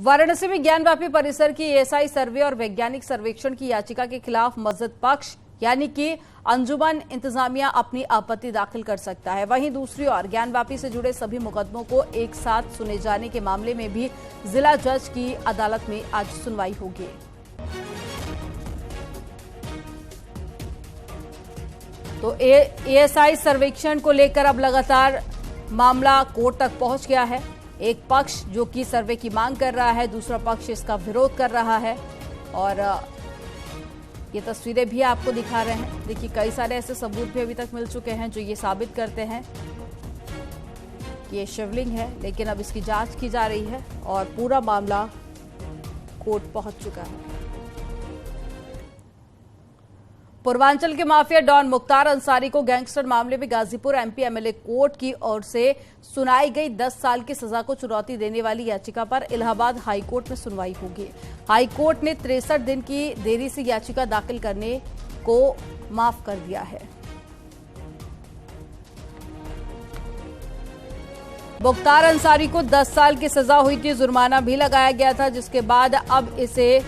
वाराणसी में ज्ञानवापी परिसर की एएसआई सर्वे और वैज्ञानिक सर्वेक्षण की याचिका के खिलाफ मस्जिद पक्ष यानी कि अंजुमन इंतजामिया अपनी आपत्ति दाखिल कर सकता है। वहीं दूसरी ओर ज्ञानवापी से जुड़े सभी मुकदमों को एक साथ सुने जाने के मामले में भी जिला जज की अदालत में आज सुनवाई होगी। तो एएसआई सर्वेक्षण को लेकर अब लगातार मामला कोर्ट तक पहुंच गया है। एक पक्ष जो कि सर्वे की मांग कर रहा है, दूसरा पक्ष इसका विरोध कर रहा है और ये तस्वीरें भी आपको दिखा रहे हैं। देखिए, कई सारे ऐसे सबूत भी अभी तक मिल चुके हैं जो ये साबित करते हैं कि ये शिवलिंग है, लेकिन अब इसकी जांच की जा रही है और पूरा मामला कोर्ट पहुंच चुका है। पूर्वांचल के माफिया डॉन मुख्तार अंसारी को गैंगस्टर मामले में गाजीपुर एमपी एमएलए कोर्ट की ओर से सुनाई गई 10 साल की सजा को चुनौती देने वाली याचिका पर इलाहाबाद हाईकोर्ट में सुनवाई होगी। हाईकोर्ट ने 63 दिन की देरी से याचिका दाखिल करने को माफ कर दिया है। मुख्तार अंसारी को 10 साल की सजा हुई थी, जुर्माना भी लगाया गया था, जिसके बाद अब इसे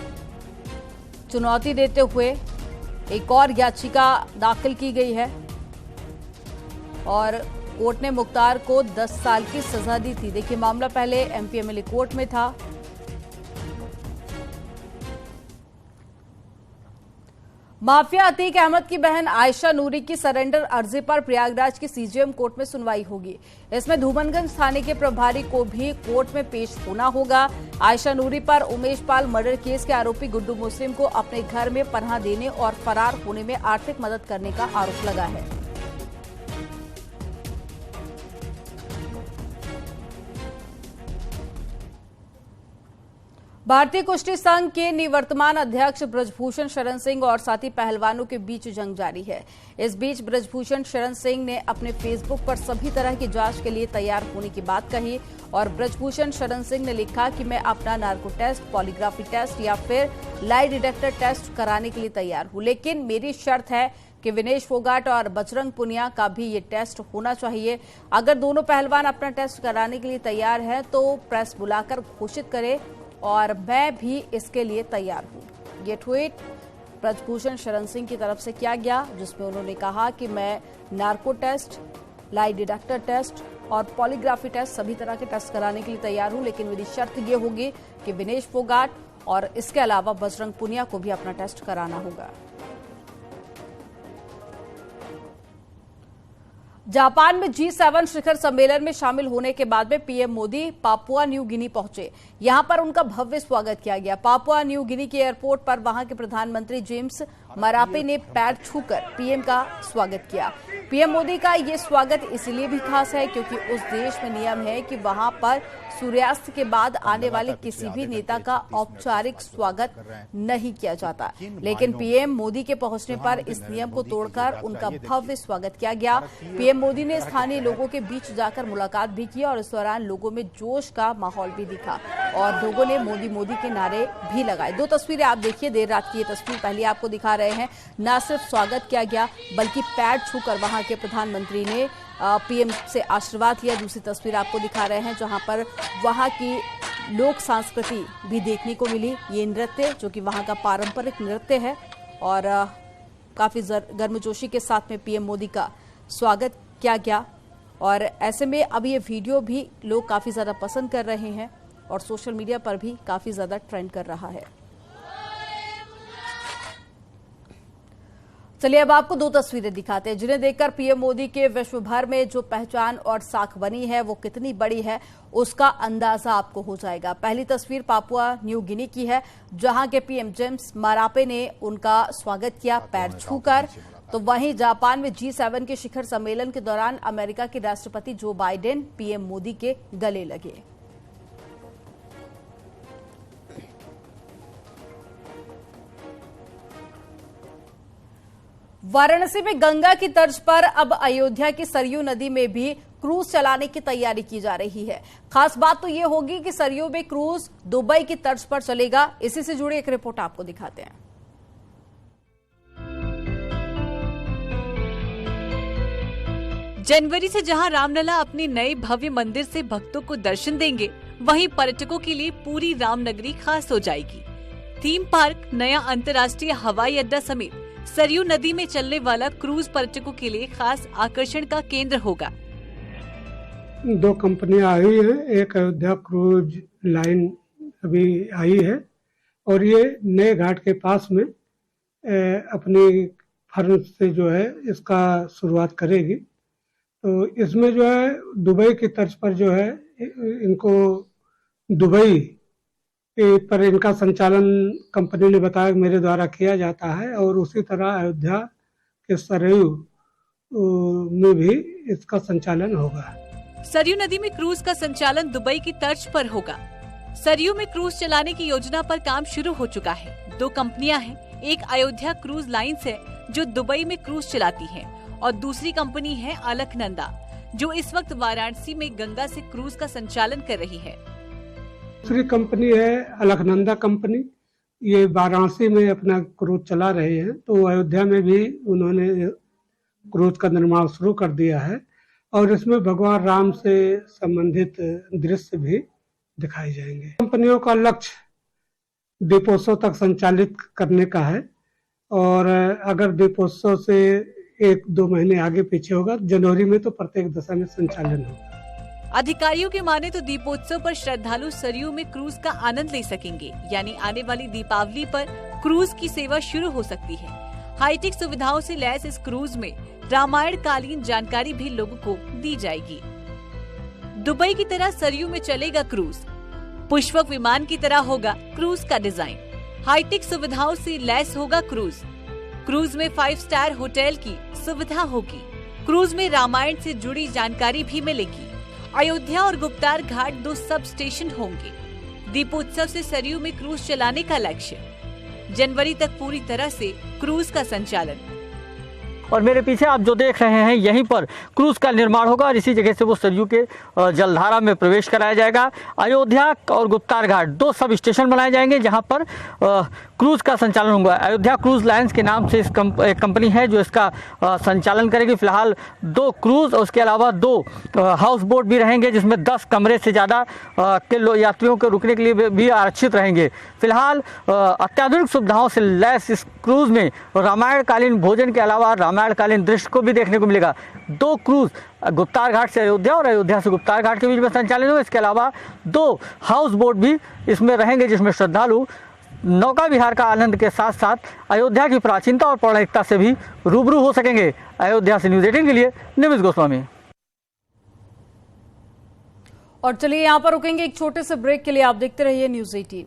चुनौती देते हुए एक और याचिका दाखिल की गई है और कोर्ट ने मुख्तार को 10 साल की सजा दी थी। देखिए, मामला पहले एमपी एमएलए कोर्ट में था। माफिया अतीक अहमद की बहन आयशा नूरी की सरेंडर अर्जी पर प्रयागराज की सीजेएम कोर्ट में सुनवाई होगी। इसमें धूमनगंज थाने के प्रभारी को भी कोर्ट में पेश होना होगा। आयशा नूरी पर उमेश पाल मर्डर केस के आरोपी गुड्डू मुस्लिम को अपने घर में पनाह देने और फरार होने में आर्थिक मदद करने का आरोप लगा है। भारतीय कुश्ती संघ के निवर्तमान अध्यक्ष ब्रजभूषण शरण सिंह और साथी पहलवानों के बीच जंग जारी है। इस बीच ब्रजभूषण शरण सिंह ने अपने फेसबुक पर सभी तरह की जांच के लिए तैयार होने की बात कही और ब्रजभूषण शरण सिंह ने लिखा कि मैं अपना नार्को टेस्ट, पॉलीग्राफी टेस्ट या फिर लाई डिटेक्टर टेस्ट कराने के लिए तैयार हूं, लेकिन मेरी शर्त है कि विनेश फोगाट और बजरंग पुनिया का भी ये टेस्ट होना चाहिए। अगर दोनों पहलवान अपना टेस्ट कराने के लिए तैयार हैं तो प्रेस बुलाकर घोषित करे और मैं भी इसके लिए तैयार हूं। ये ट्वीट ब्रजभूषण शरण सिंह की तरफ से किया गया, जिसमें उन्होंने कहा कि मैं narco test, lie detector test और पॉलीग्राफी टेस्ट सभी तरह के टेस्ट कराने के लिए तैयार हूं, लेकिन मेरी शर्त ये होगी कि विनेश फोगाट और इसके अलावा बजरंग पुनिया को भी अपना टेस्ट कराना होगा। जापान में G7 शिखर सम्मेलन में शामिल होने के बाद में PM Modi Papua New Guinea पहुंचे। यहां पर उनका भव्य स्वागत किया गया। पापुआ न्यू गिनी के एयरपोर्ट पर वहां के प्रधानमंत्री जेम्स मरापे ने पैर छूकर पीएम का स्वागत किया। पीएम मोदी का ये स्वागत इसलिए भी खास है क्योंकि उस देश में नियम है कि वहां पर सूर्यास्त के बाद आने वाले किसी भी नेता का औपचारिक स्वागत नहीं किया जाता, लेकिन पीएम मोदी के पहुंचने पर इस नियम को तोड़कर उनका भव्य स्वागत किया गया। पीएम मोदी ने स्थानीय लोगों के बीच जाकर मुलाकात भी की और इस दौरान लोगों में जोश का माहौल भी दिखा और लोगों ने मोदी मोदी के नारे भी लगाए। दो तस्वीरें आप देखिए, देर रात की ये तस्वीर पहले आपको दिखा रहे हैं। न सिर्फ स्वागत किया गया बल्कि पैर छूकर वहां के प्रधानमंत्री ने पीएम से आशीर्वाद लिया। दूसरी तस्वीर आपको दिखा रहे हैं जहां पर वहां की लोक संस्कृति भी देखने को मिली। ये नृत्य जो कि वहां का पारंपरिक नृत्य है और काफी गर्मजोशी के साथ में पीएम मोदी का स्वागत किया गया और ऐसे में अब ये वीडियो भी लोग काफी ज्यादा पसंद कर रहे हैं और सोशल मीडिया पर भी काफी ज्यादा ट्रेंड कर रहा है। चलिए अब आपको दो तस्वीरें दिखाते हैं जिन्हें देखकर पीएम मोदी के विश्व भर में जो पहचान और साख बनी है वो कितनी बड़ी है उसका अंदाजा आपको हो जाएगा। पहली तस्वीर पापुआ न्यू गिनी की है जहां के पीएम जेम्स मरापे ने उनका स्वागत किया पैर छूकर। तो वहीं जापान में G7 के शिखर सम्मेलन के दौरान अमेरिका के राष्ट्रपति जो बाइडेन पीएम मोदी के गले लगे। वाराणसी में गंगा की तर्ज पर अब अयोध्या की सरयू नदी में भी क्रूज चलाने की तैयारी की जा रही है। खास बात तो ये होगी कि सरयू में क्रूज दुबई की तर्ज पर चलेगा। इसी से जुड़ी एक रिपोर्ट आपको दिखाते हैं। जनवरी से जहां रामलला अपने नए भव्य मंदिर से भक्तों को दर्शन देंगे, वहीं पर्यटकों के लिए पूरी रामनगरी खास हो जाएगी। थीम पार्क, नया अंतर्राष्ट्रीय हवाई अड्डा समेत सरयू नदी में चलने वाला क्रूज पर्यटकों के लिए खास आकर्षण का केंद्र होगा। 2 कंपनियां आई हुई हैं, एक अयोध्या क्रूज लाइन अभी आई है और ये नए घाट के पास में अपनी फर्म से जो है इसका शुरुआत करेगी। तो इसमें जो है दुबई की तर्ज पर जो है इनको दुबई पर इनका संचालन कंपनी ने बताया कि मेरे द्वारा किया जाता है और उसी तरह अयोध्या के सरयू में भी इसका संचालन होगा। सरयू नदी में क्रूज का संचालन दुबई की तर्ज पर होगा। सरयू में क्रूज चलाने की योजना पर काम शुरू हो चुका है। 2 कंपनियां हैं, एक अयोध्या क्रूज लाइन्स है जो दुबई में क्रूज चलाती है और दूसरी कंपनी है अलकनंदा जो इस वक्त वाराणसी में गंगा से क्रूज का संचालन कर रही है। दूसरी कंपनी है अलकनंदा कंपनी, ये वाराणसी में अपना क्रूज चला रहे हैं। तो अयोध्या में भी उन्होंने क्रूज का निर्माण शुरू कर दिया है और इसमें भगवान राम से संबंधित दृश्य भी दिखाए जाएंगे। कंपनियों का लक्ष्य दीपोत्सव तक संचालित करने का है और अगर दीपोत्सव से 1-2 महीने आगे पीछे होगा, जनवरी में तो प्रत्येक दशा में संचालन होगा। अधिकारियों के माने तो दीपोत्सव पर श्रद्धालु सरयू में क्रूज का आनंद ले सकेंगे, यानी आने वाली दीपावली पर क्रूज की सेवा शुरू हो सकती है। हाईटेक सुविधाओं से लैस इस क्रूज में रामायण कालीन जानकारी भी लोगों को दी जाएगी। दुबई की तरह सरयू में चलेगा क्रूज, पुष्पक विमान की तरह होगा क्रूज का डिजाइन। हाईटेक सुविधाओं से लैस होगा क्रूज। क्रूज में 5 स्टार होटल की सुविधा होगी। क्रूज में रामायण से जुड़ी जानकारी भी मिलेगी। अयोध्या और गुप्तार घाट 2 सब स्टेशन होंगे। दीपोत्सव से सरयू में क्रूज चलाने का लक्ष्य, जनवरी तक पूरी तरह से क्रूज का संचालन। और मेरे पीछे आप जो देख रहे हैं यहीं पर क्रूज का निर्माण होगा और इसी जगह से वो सरयू के जलधारा में प्रवेश कराया जाएगा। अयोध्या और गुप्तार घाट 2 सब स्टेशन बनाए जाएंगे जहां पर क्रूज का संचालन होगा। अयोध्या क्रूज लाइन्स के नाम से एक कंपनी है जो इसका संचालन करेगी। फिलहाल 2 क्रूज और उसके अलावा 2 हाउस बोट भी रहेंगे जिसमें 10 कमरे से ज़्यादा के यात्रियों के रुकने के लिए भी आरक्षित रहेंगे। फिलहाल अत्याधुनिक सुविधाओं से लैस इस क्रूज में रामायणकालीन भोजन के अलावा रामायणकालीन दृश्य को भी देखने को मिलेगा। 2 क्रूज गुप्तार घाट से अयोध्या और अयोध्या से गुप्तार घाट के बीच में संचालित होगा। इसके अलावा 2 हाउस बोट भी इसमें रहेंगे जिसमें श्रद्धालु नौका विहार का आनंद के साथ साथ अयोध्या की प्राचीनता और पौराणिकता से भी रूबरू हो सकेंगे। अयोध्या से न्यूज़ 18 के लिए निमिष गोस्वामी। और चलिए यहाँ पर रुकेंगे एक छोटे से ब्रेक के लिए। आप देखते रहिए न्यूज़ 18।